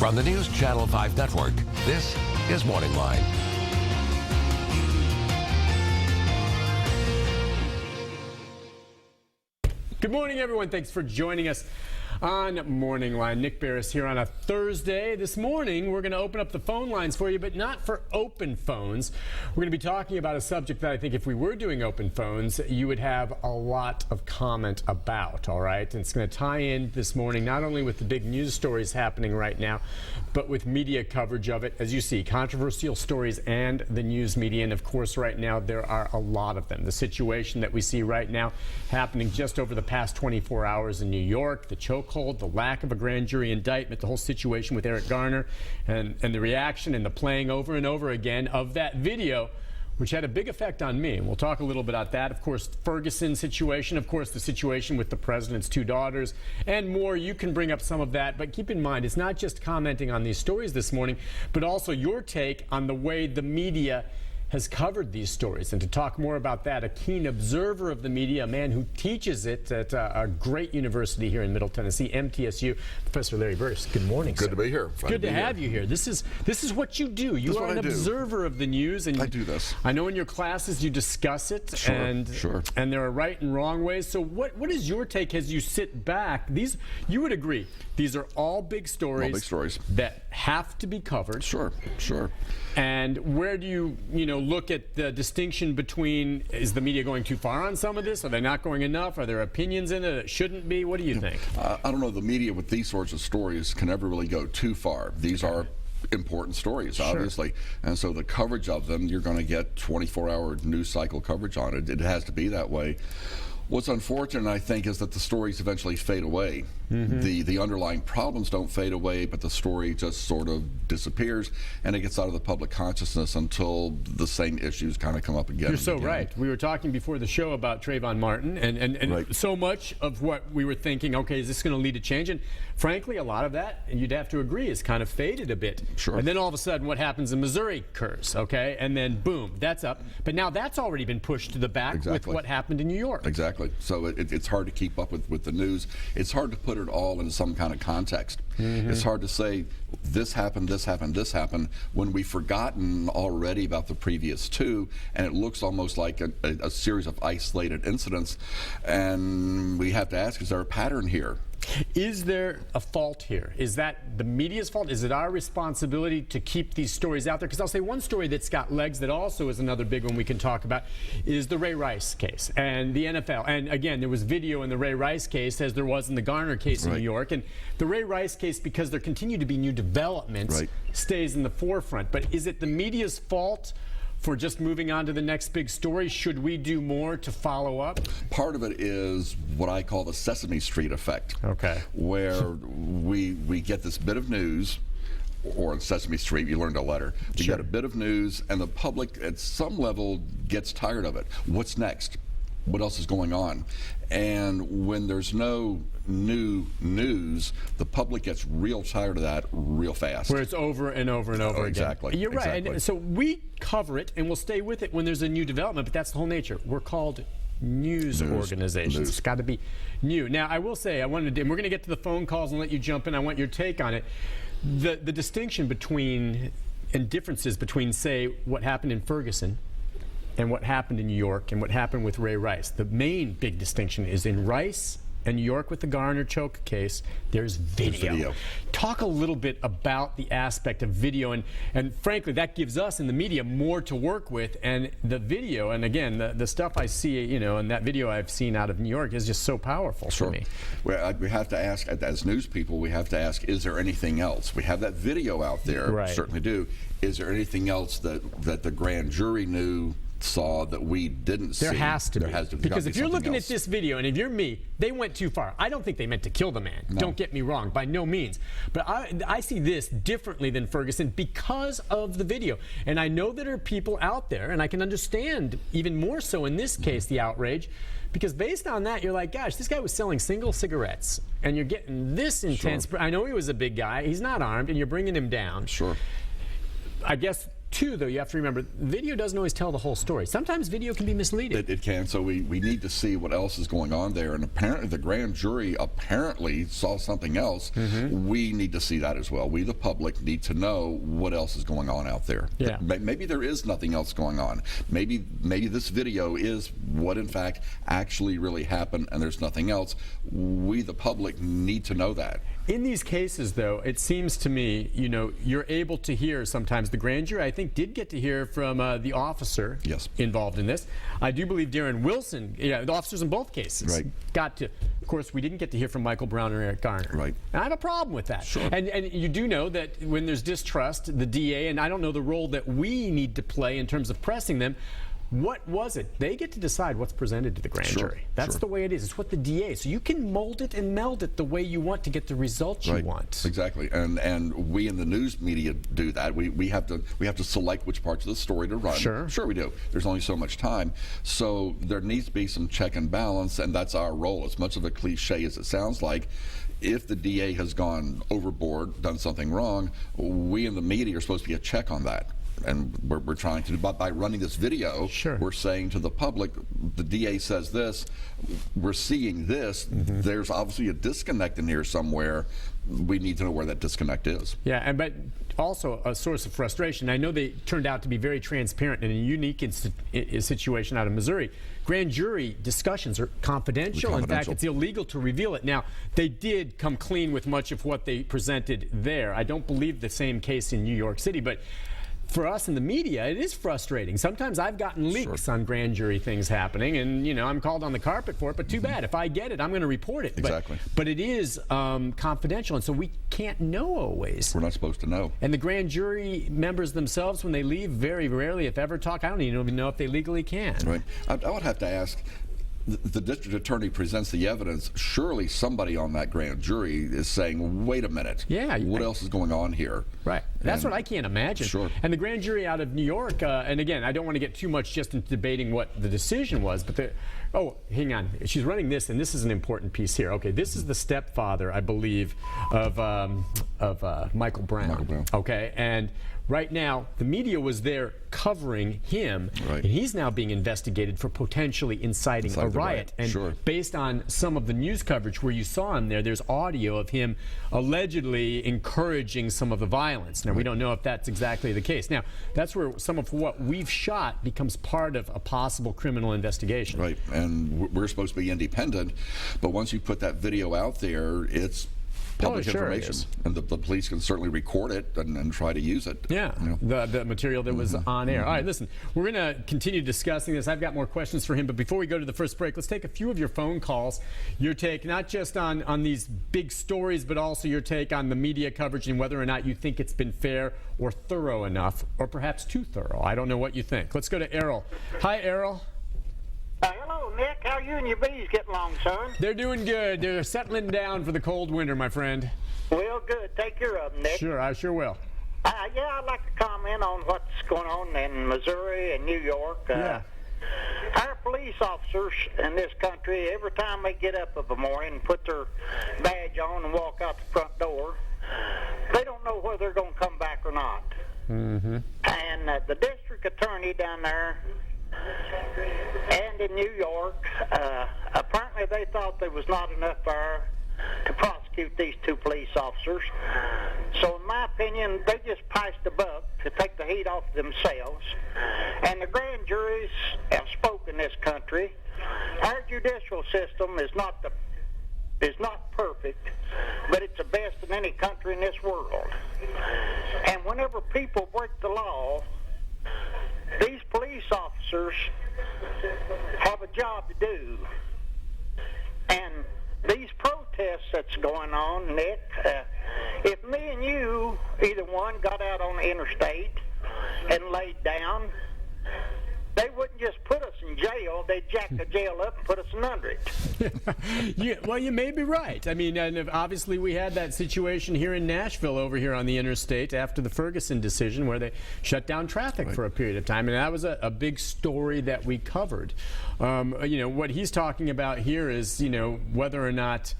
From the News Channel 5 Network, this is MorningLine. Good morning, everyone. Thanks for joining us on MorningLine. Nick Beres here on a Thursday. This morning, we're going to open up the phone lines for you, but not for open phones. We're going to be talking about a subject that I think if we were doing open phones, you would have a lot of comment about, all right? And it's going to tie in this morning, not only with the big news stories happening right now, but with media coverage of it. As you see, controversial stories and the news media. And of course, right now, there are a lot of them. The situation that we see right now happening just over the past 24 hours in New York, the chokehold, the lack of a grand jury indictment, the whole situation with Eric Garner, and the reaction and the playing over and over again of that video, which had a big effect on me. And we'll talk a little bit about that. Of course, Ferguson situation, of course, the situation with the president's two daughters, and more. You can bring up some of that, but keep in mind, it's not just commenting on these stories this morning, but also your take on the way the media has covered these stories. And to talk more about that, a keen observer of the media, a man who teaches it at a great university here in Middle Tennessee, MTSU, Professor Larry Burris. Good morning, Good sir. to be here. Good to have you here. This is what you do. You are an observer of the news, and I do this. I know in your classes you discuss it, and there are right and wrong ways. So what is your take as you sit back? You would agree, these are all big stories. All big stories that have to be covered. Sure. And where do you look at the distinction between, is the media going too far on some of this? Are they not going enough? Are there opinions in it that shouldn't be? What do you think? I don't know. The media with these sorts of stories can never really go too far. These are important stories, obviously. And so the coverage of them, you're going to get 24-hour news cycle coverage on it. It has to be that way. What's unfortunate, I think, is that the stories eventually fade away. The underlying problems don't fade away, but the story just sort of disappears, and it gets out of the public consciousness until the same issues kind of come up again. You're so right. We were talking before the show about Trayvon Martin, and so much of what we were thinking, okay, is this going to lead to change? And frankly, a lot of that, and you'd have to agree, is kind of faded a bit. Sure. And then all of a sudden, what happens in Missouri occurs, okay? And then boom, that's up. But now that's already been pushed to the back with what happened in New York. Exactly. So it's hard to keep up with the news. It's hard to put it all into some kind of context. It's hard to say this happened, this happened, this happened, when we've forgotten already about the previous two, and it looks almost like a series of isolated incidents. And we have to ask, is there a pattern here? Is there a fault here? Is that the media's fault? Is it our responsibility to keep these stories out there? Because I'll say one story that's got legs that also is another big one we can talk about is the Ray Rice case and the NFL. And again, there was video in the Ray Rice case as there was in the Garner case in New York. And the Ray Rice case, because there continue to be new developments, stays in the forefront. But is it the media's fault for just moving on to the next big story? Should we do more to follow up? Part of it is what I call the Sesame Street effect. Okay. Where we get this bit of news, or on Sesame Street, you learned a letter. You get a bit of news, and the public at some level gets tired of it. What's next? What else is going on? And when there's no new news, the public gets real tired of that real fast. Where it's over and over and over again. Exactly. You're right. Exactly. And so we cover it and we'll stay with it when there's a new development, but that's the whole nature. We're called news organizations. It's got to be new. Now, I will say, and we're going to get to the phone calls and let you jump in. I want your take on it. The distinction between and differences between, say, what happened in Ferguson and what happened in New York and what happened with Ray Rice. The main big distinction is in Rice and New York with the Garner choke case, there's video. Talk a little bit about the aspect of video, and frankly, that gives us in the media more to work with, and the video, and again, the stuff I see, and that video I've seen out of New York is just so powerful for me. Well, we have to ask, as news people, we have to ask, is there anything else? We have that video out there, we certainly do. Is there anything else that the grand jury saw that we didn't see? There has to be. Because if you're looking at this video, and if you're me, they went too far. I don't think they meant to kill the man. No. Don't get me wrong, by no means. But I see this differently than Ferguson because of the video. And I know that there are people out there, and I can understand even more so in this case the outrage, because based on that, you're like, gosh, this guy was selling single cigarettes, and you're getting this intense. I know he was a big guy. He's not armed, and you're bringing him down. Sure. I guess too, though, you have to remember, video doesn't always tell the whole story. Sometimes video can be misleading. It can, so we need to see what else is going on there. And apparently the grand jury apparently saw something else. We need to see that as well. We, the public, need to know what else is going on out there. Yeah. Maybe there is nothing else going on. Maybe this video is what, in fact, actually really happened, and there's nothing else. We, the public, need to know that. In these cases, though, it seems to me, you know, you're able to hear sometimes the grand jury, I think, did get to hear from the officer involved in this. I do believe Darren Wilson, the officers in both cases, got to. Of course, we didn't get to hear from Michael Brown or Eric Garner. Right. And I have a problem with that. Sure. And you do know that when there's distrust, the DA, and I don't know the role that we need to play in terms of pressing them, what was it? They get to decide what's presented to the grand jury. That's the way it is. It's what the DA. So you can mold it and meld it the way you want to get the results you want. Exactly. And we in the news media do that. We have to select which parts of the story to run. Sure we do. There's only so much time. So there needs to be some check and balance, and that's our role. As much of a cliche as it sounds like, if the DA has gone overboard, done something wrong, we in the media are supposed to be a check on that. And we're trying to do, by running this video, we're saying to the public, the DA says this, we're seeing this, there's obviously a disconnect in here somewhere. We need to know where that disconnect is. Yeah, but also a source of frustration. I know they turned out to be very transparent in a unique situation out of Missouri. Grand jury discussions are confidential. In fact, it's illegal to reveal it. Now, they did come clean with much of what they presented there. I don't believe the same case in New York City, but for us in the media, it is frustrating. Sometimes I've gotten leaks on grand jury things happening, and I'm called on the carpet for it, but too bad. If I get it, I'm going to report it. Exactly. But it is confidential, and so we can't know always. We're not supposed to know. And the grand jury members themselves, when they leave, very rarely, if ever, talk. I don't even know if they legally can. Right. I would have to ask, the district attorney presents the evidence. Surely somebody on that grand jury is saying, wait a minute, what else is going on here? Right. That's what I can't imagine. Sure. And the grand jury out of New York, and again, I don't want to get too much just into debating what the decision was, but hang on. She's running this, and this is an important piece here. Okay, this is the stepfather, I believe, of Michael Brown. Michael Brown. Okay, and right now, the media was there covering him, and he's now being investigated for potentially inciting a riot. And based on some of the news coverage where you saw him there's audio of him allegedly encouraging some of the violence. Now, we don't know if that's exactly the case. Now, that's where some of what we've shot becomes part of a possible criminal investigation. Right, and we're supposed to be independent, but once you put that video out there, it's public information, and the police can certainly record it and try to use it. Yeah, the material that was on air. All right, listen, we're going to continue discussing this. I've got more questions for him, but before we go to the first break, let's take a few of your phone calls. Your take, not just on these big stories, but also your take on the media coverage and whether or not you think it's been fair or thorough enough, or perhaps too thorough. I don't know what you think. Let's go to Errol. Hi, Errol. Hello, Nick. How you and your bees getting along, son? They're doing good. They're settling down for the cold winter, my friend. Well, good. Take care of them, Nick. Sure, I sure will. I'd like to comment on what's going on in Missouri and New York. Our police officers in this country, every time they get up of a morning and put their badge on and walk out the front door, they don't know whether they're going to come back or not. And the district attorney down there and in New York, apparently they thought there was not enough there to prosecute these two police officers. So in my opinion, they just passed the buck to take the heat off themselves. And the grand juries have spoken this country. Our judicial system is not perfect, but it's the best in any country in this world. And whenever people break the law, these police officers have a job to do. And these protests that's going on, Nick, if me and you, either one, got out on the interstate and laid down, they wouldn't just put us in jail. They'd jack the jail up and put us in under it. Well, you may be right. I mean, and obviously we had that situation here in Nashville over here on the interstate after the Ferguson decision where they shut down traffic for a period of time. And that was a big story that we covered. What he's talking about here is, whether or not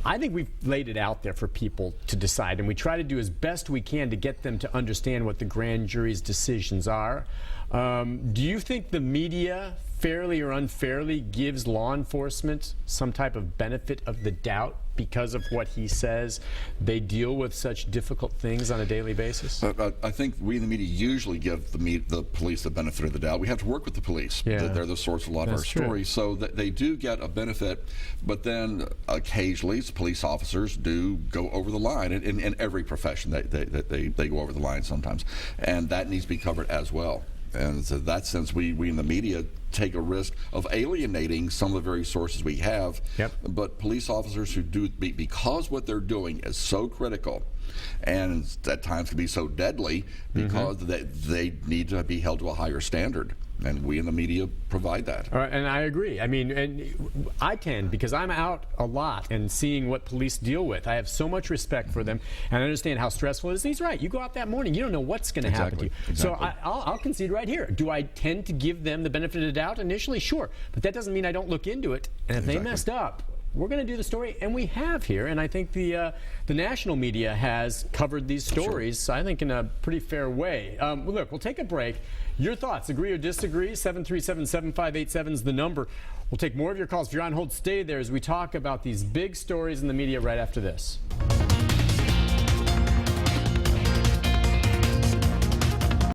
I think we've laid it out there for people to decide, and we try to do as best we can to get them to understand what the grand jury's decisions are. Do you think the media, fairly or unfairly, gives law enforcement some type of benefit of the doubt because of what he says? They deal with such difficult things on a daily basis? I think we in the media usually give the police the benefit of the doubt. We have to work with the police. Yeah. They're the source of a lot of our stories. So that they do get a benefit, but then occasionally police officers do go over the line. In every profession, they go over the line sometimes. And that needs to be covered as well. And so in that sense, we in the media take a risk of alienating some of the very sources we have. Yep. But police officers who do, because what they're doing is so critical and at times can be so deadly, because they need to be held to a higher standard. And we in the media provide that. All right, and I agree. I mean, and I tend, because I'm out a lot and seeing what police deal with, I have so much respect for them, and I understand how stressful it is. He's right. You go out that morning, you don't know what's going to happen to you. Exactly. So I'll concede right here. Do I tend to give them the benefit of the doubt initially? Sure. But that doesn't mean I don't look into it. And if they messed up, we're going to do the story, and we have here. And I think the national media has covered these stories, I think, in a pretty fair way. Look, we'll take a break. Your thoughts, agree or disagree? 737-7587 is the number. We'll take more of your calls. If you're on hold, stay there as we talk about these big stories in the media right after this.